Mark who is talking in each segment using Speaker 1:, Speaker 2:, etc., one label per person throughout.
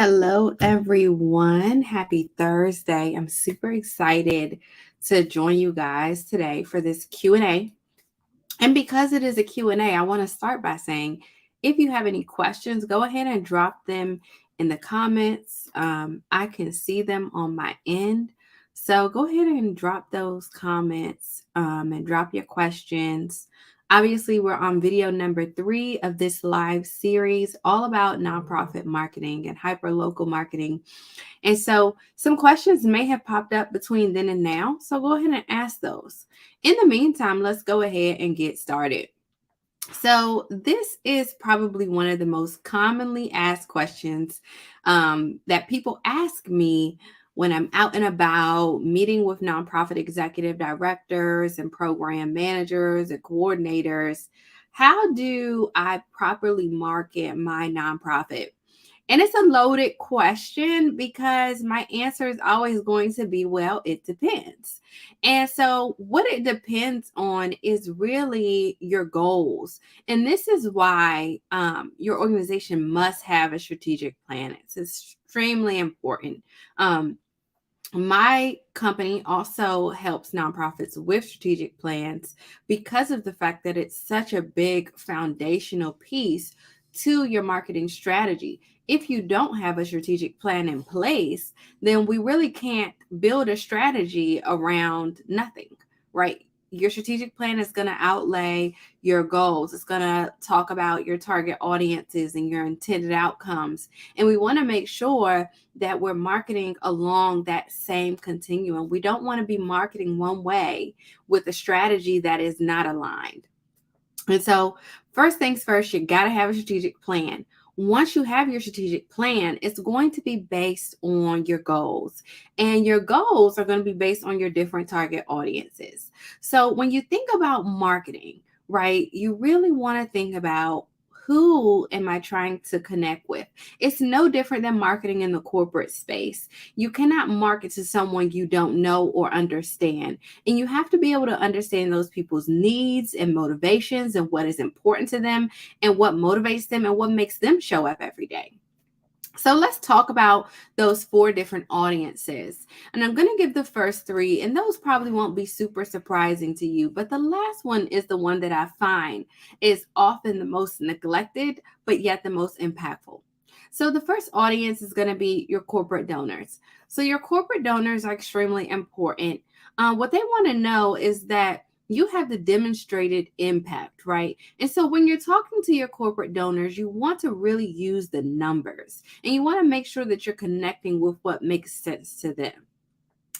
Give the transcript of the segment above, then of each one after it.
Speaker 1: Hello, everyone. Happy Thursday. I'm super excited to join you guys today for this Q&A. And because it is a Q&A, I want to start by saying if you have any questions, go ahead and drop them in the comments. I can see them on my end. So go ahead and drop those comments and drop your questions. Obviously, we're on video number 3 of this live series, all about nonprofit marketing and hyperlocal marketing. And so some questions may have popped up between then and now. So go ahead and ask those. In the meantime, let's go ahead and get started. So this is probably one of the most commonly asked questions that people ask me when I'm out and about meeting with nonprofit executive directors and program managers and coordinators. How do I properly market my nonprofit? And it's a loaded question because my answer is always going to be, well, it depends. And so, what it depends on is really your goals. And this is why your organization must have a strategic plan. It's extremely important. My company also helps nonprofits with strategic plans because of the fact that it's such a big foundational piece to your marketing strategy. If you don't have a strategic plan in place, then we really can't build a strategy around nothing, right? Your strategic plan is going to outlay your goals. It's going to talk about your target audiences and your intended outcomes. And we want to make sure that we're marketing along that same continuum. We don't want to be marketing one way with a strategy that is not aligned. And so, first things first, you got to have a strategic plan. Once you have your strategic plan, it's going to be based on your goals. And your goals are going to be based on your different target audiences. So, when you think about marketing, right, you really want to think about who am I trying to connect with? It's no different than marketing in the corporate space. You cannot market to someone you don't know or understand. And you have to be able to understand those people's needs and motivations and what is important to them and what motivates them and what makes them show up every day. So let's talk about those 4 different audiences. And I'm going to give the first 3, and those probably won't be super surprising to you. But the last one is the one that I find is often the most neglected, but yet the most impactful. So the first audience is going to be your corporate donors. So your corporate donors are extremely important. What they want to know is that you have the demonstrated impact, right? And so when you're talking to your corporate donors, you want to really use the numbers and you want to make sure that you're connecting with what makes sense to them.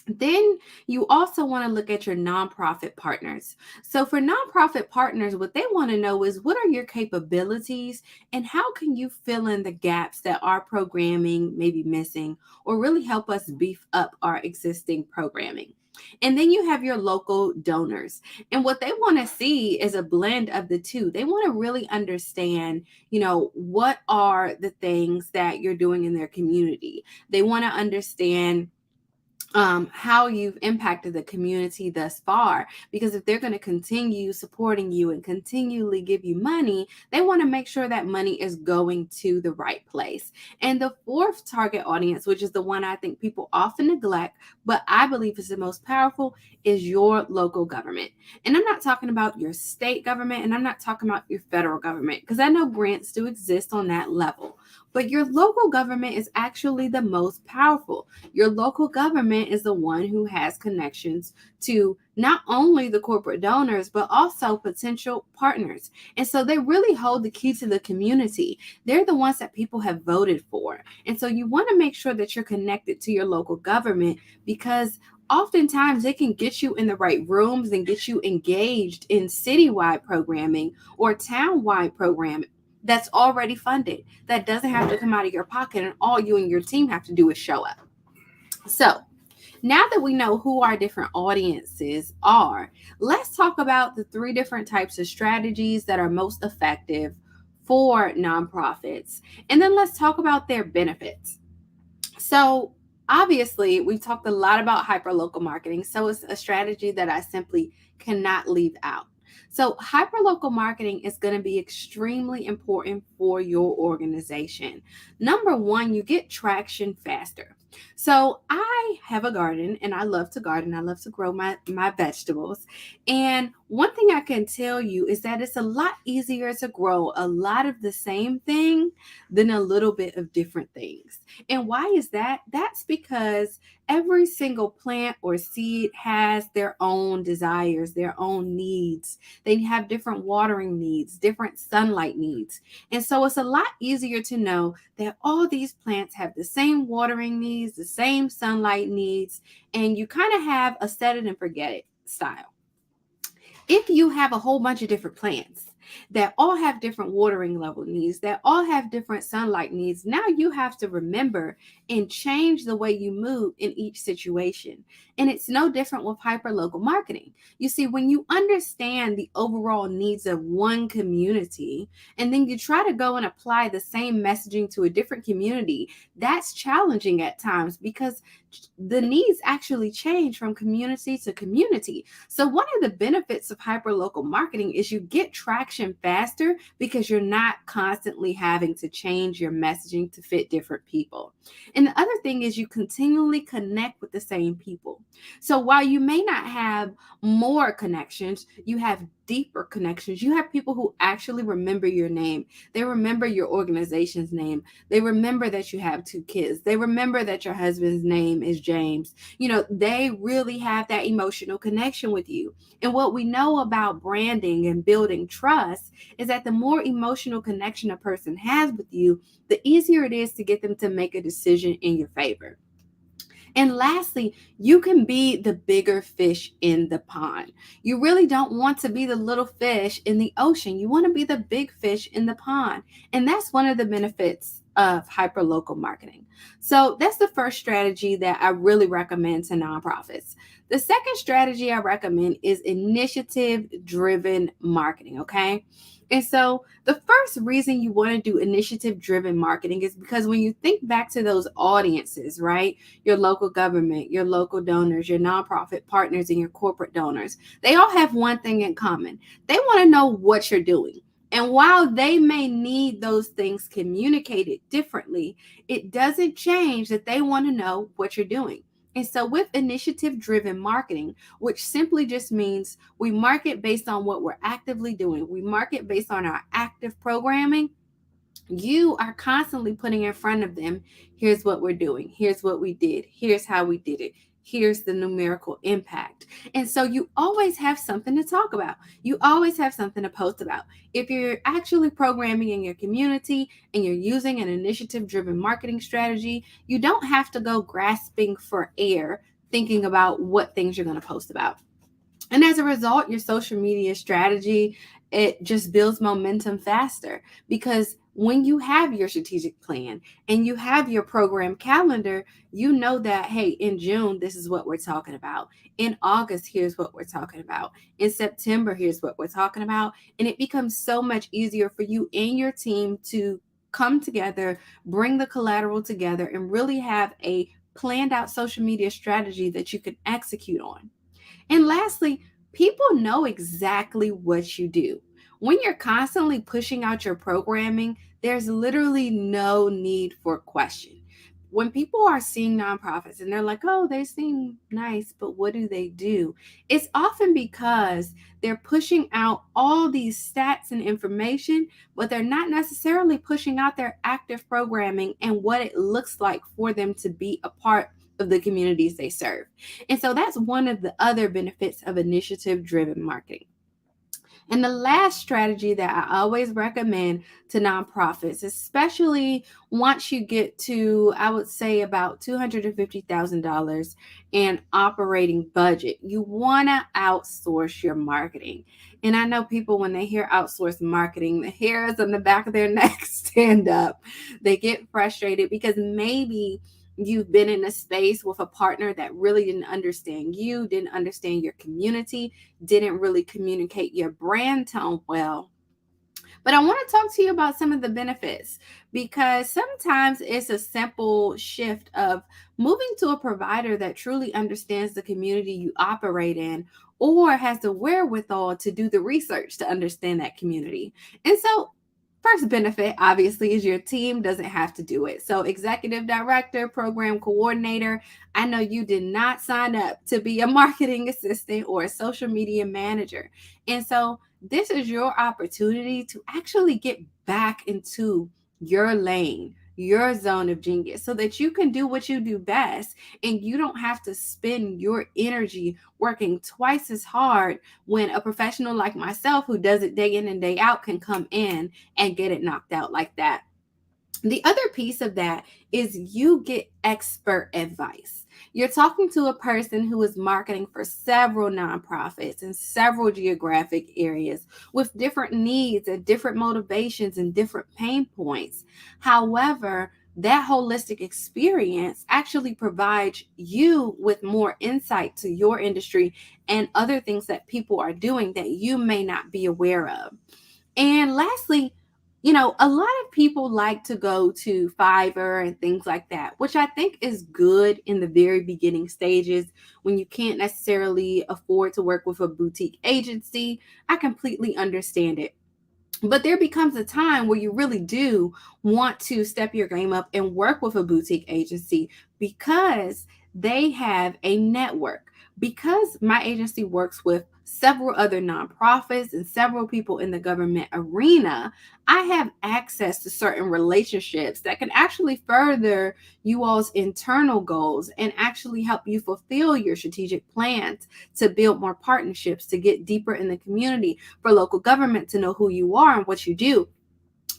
Speaker 1: Then you also want to look at your nonprofit partners. So for nonprofit partners, what they want to know is what are your capabilities and how can you fill in the gaps that our programming may be missing or really help us beef up our existing programming. And then you have your local donors. And what they want to see is a blend of the two. They want to really understand, what are the things that you're doing in their community. They want to understand how you've impacted the community thus far. Because if they're going to continue supporting you and continually give you money, they want to make sure that money is going to the right place. And the 4th target audience, which is the one I think people often neglect, but I believe is the most powerful, is your local government. And I'm not talking about your state government and I'm not talking about your federal government because I know grants do exist on that level. But your local government is actually the most powerful. Your local government is the one who has connections to not only the corporate donors, but also potential partners. And so they really hold the key to the community. They're the ones that people have voted for. And so you want to make sure that you're connected to your local government because oftentimes they can get you in the right rooms and get you engaged in citywide programming or townwide programming that's already funded, that doesn't have to come out of your pocket, and all you and your team have to do is show up. So now that we know who our different audiences are, let's talk about the 3 different types of strategies that are most effective for nonprofits. And then let's talk about their benefits. So obviously, we've talked a lot about hyperlocal marketing. So it's a strategy that I simply cannot leave out. So, hyperlocal marketing is going to be extremely important for your organization. Number one, you get traction faster. So, I have a garden and I love to garden. I love to grow my vegetables. And one thing I can tell you is that it's a lot easier to grow a lot of the same thing than a little bit of different things. And why is that? That's because every single plant or seed has their own desires, their own needs. They have different watering needs, different sunlight needs. And so it's a lot easier to know that all these plants have the same watering needs, the same sunlight needs, and you kind of have a set it and forget it style. If you have a whole bunch of different plants that all have different watering level needs, that all have different sunlight needs, now you have to remember and change the way you move in each situation. And it's no different with hyperlocal marketing. You see, when you understand the overall needs of one community, and then you try to go and apply the same messaging to a different community, that's challenging at times because the needs actually change from community to community. So one of the benefits of hyperlocal marketing is you get traction faster because you're not constantly having to change your messaging to fit different people. And the other thing is you continually connect with the same people. So while you may not have more connections, you have deeper connections. You have people who actually remember your name. They remember your organization's name. They remember that you have 2 kids. They remember that your husband's name is James. They really have that emotional connection with you. And what we know about branding and building trust is that the more emotional connection a person has with you, the easier it is to get them to make a decision in your favor. And lastly, you can be the bigger fish in the pond. You really don't want to be the little fish in the ocean. You want to be the big fish in the pond. And that's one of the benefits of hyperlocal marketing. So that's the first strategy that I really recommend to nonprofits. The second strategy I recommend is initiative driven marketing. Okay. And so the first reason you want to do initiative driven marketing is because when you think back to those audiences, right? Your local government, your local donors, your nonprofit partners, and your corporate donors, they all have one thing in common. They want to know what you're doing. And while they may need those things communicated differently, it doesn't change that they want to know what you're doing. And so, with initiative driven marketing, which simply just means we market based on what we're actively doing, we market based on our active programming, you are constantly putting in front of them, here's what we're doing, here's what we did, here's how we did it, here's the numerical impact. And so you always have something to talk about. You always have something to post about. If you're actually programming in your community and you're using an initiative driven marketing strategy, you don't have to go grasping for air thinking about what things you're going to post about. And as a result, your social media strategy, it just builds momentum faster because when you have your strategic plan and you have your program calendar, you know that, hey, in June, this is what we're talking about. In August, here's what we're talking about. In September, here's what we're talking about. And it becomes so much easier for you and your team to come together, bring the collateral together, and really have a planned out social media strategy that you can execute on. And lastly, people know exactly what you do. When you're constantly pushing out your programming, there's literally no need for question. When people are seeing nonprofits and they're like, oh, they seem nice, but what do they do? It's often because they're pushing out all these stats and information, but they're not necessarily pushing out their active programming and what it looks like for them to be a part of the communities they serve. And so that's one of the other benefits of initiative driven marketing. And the last strategy that I always recommend to nonprofits, especially once you get to, I would say, about $250,000 in operating budget, you want to outsource your marketing. And I know people, when they hear outsource marketing, the hairs on the back of their neck stand up. They get frustrated because maybe you've been in a space with a partner that really didn't understand you, didn't understand your community, didn't really communicate your brand tone well. But I want to talk to you about some of the benefits, because sometimes it's a simple shift of moving to a provider that truly understands the community you operate in, or has the wherewithal to do the research to understand that community. And so, first benefit, obviously, is your team doesn't have to do it. So, executive director, program coordinator, I know you did not sign up to be a marketing assistant or a social media manager. And so, this is your opportunity to actually get back into your lane, your zone of genius, so that you can do what you do best, and you don't have to spend your energy working twice as hard when a professional like myself, who does it day in and day out, can come in and get it knocked out like that. The other piece of that is you get expert advice. You're talking to a person who is marketing for several nonprofits in several geographic areas with different needs and different motivations and different pain points. However, that holistic experience actually provides you with more insight to your industry and other things that people are doing that you may not be aware of. And lastly, a lot of people like to go to Fiverr and things like that, which I think is good in the very beginning stages when you can't necessarily afford to work with a boutique agency. I completely understand it. But there becomes a time where you really do want to step your game up and work with a boutique agency, because they have a network. Because my agency works with several other nonprofits and several people in the government arena, I have access to certain relationships that can actually further you all's internal goals and actually help you fulfill your strategic plans to build more partnerships, to get deeper in the community, for local government to know who you are and what you do.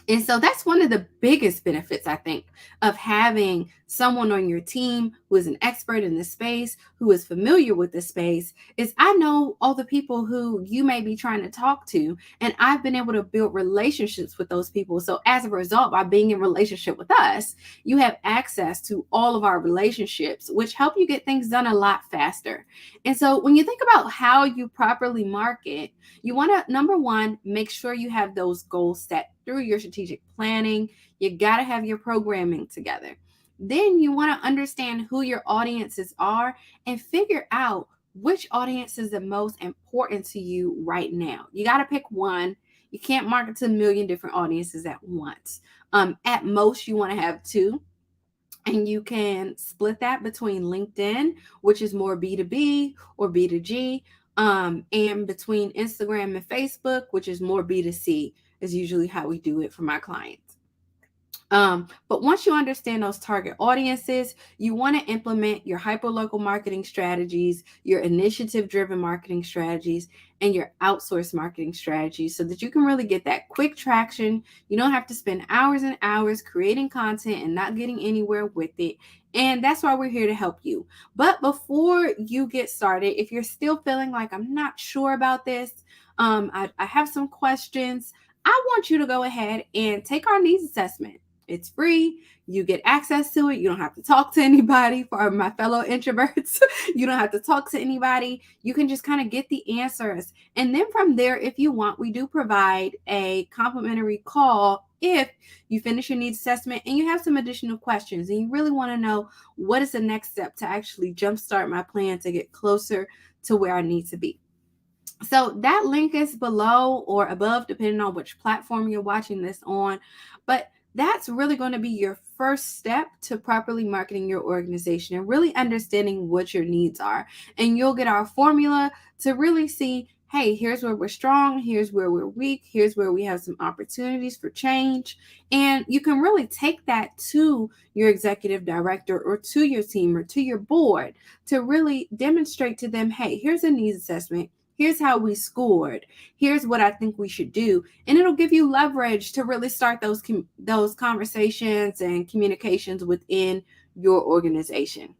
Speaker 1: And so that's one of the biggest benefits, I think, of having someone on your team who is an expert in the space, who is familiar with the space, is I know all the people who you may be trying to talk to, and I've been able to build relationships with those people. So as a result, by being in relationship with us, you have access to all of our relationships, which help you get things done a lot faster. And so when you think about how you properly market, you want to, number one, make sure you have those goals set through your strategic planning. You got to have your programming together. Then you want to understand who your audiences are and figure out which audience is the most important to you right now. You got to pick one. You can't market to a million different audiences at once. At most, you want to have two. And you can split that between LinkedIn, which is more B2B or B2G, and between Instagram and Facebook, which is more B2C, is usually how we do it for my clients. But once you understand those target audiences, you want to implement your hyperlocal marketing strategies, your initiative-driven marketing strategies, and your outsourced marketing strategies, so that you can really get that quick traction. You don't have to spend hours and hours creating content and not getting anywhere with it. And that's why we're here to help you. But before you get started, if you're still feeling like I'm not sure about this, I have some questions, I want you to go ahead and take our needs assessment. It's free. You get access to it. You don't have to talk to anybody. For my fellow introverts, you don't have to talk to anybody. You can just kind of get the answers. And then from there, if you want, we do provide a complimentary call if you finish your needs assessment and you have some additional questions and you really want to know what is the next step to actually jumpstart my plan to get closer to where I need to be. So that link is below or above, depending on which platform you're watching this on. But that's really going to be your first step to properly marketing your organization and really understanding what your needs are. And you'll get our formula to really see, hey, here's where we're strong, here's where we're weak, here's where we have some opportunities for change. And you can really take that to your executive director or to your team or to your board to really demonstrate to them, hey, here's a needs assessment. Here's how we scored. Here's what I think we should do. And it'll give you leverage to really start those conversations and communications within your organization.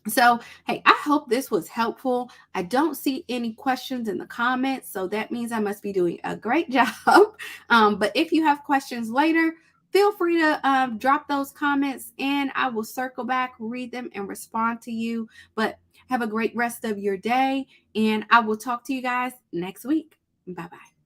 Speaker 1: So, hey, I hope this was helpful. I don't see any questions in the comments, so that means I must be doing a great job. But if you have questions later, feel free to drop those comments and I will circle back, read them, and respond to you. But have a great rest of your day, and I will talk to you guys next week. Bye-bye.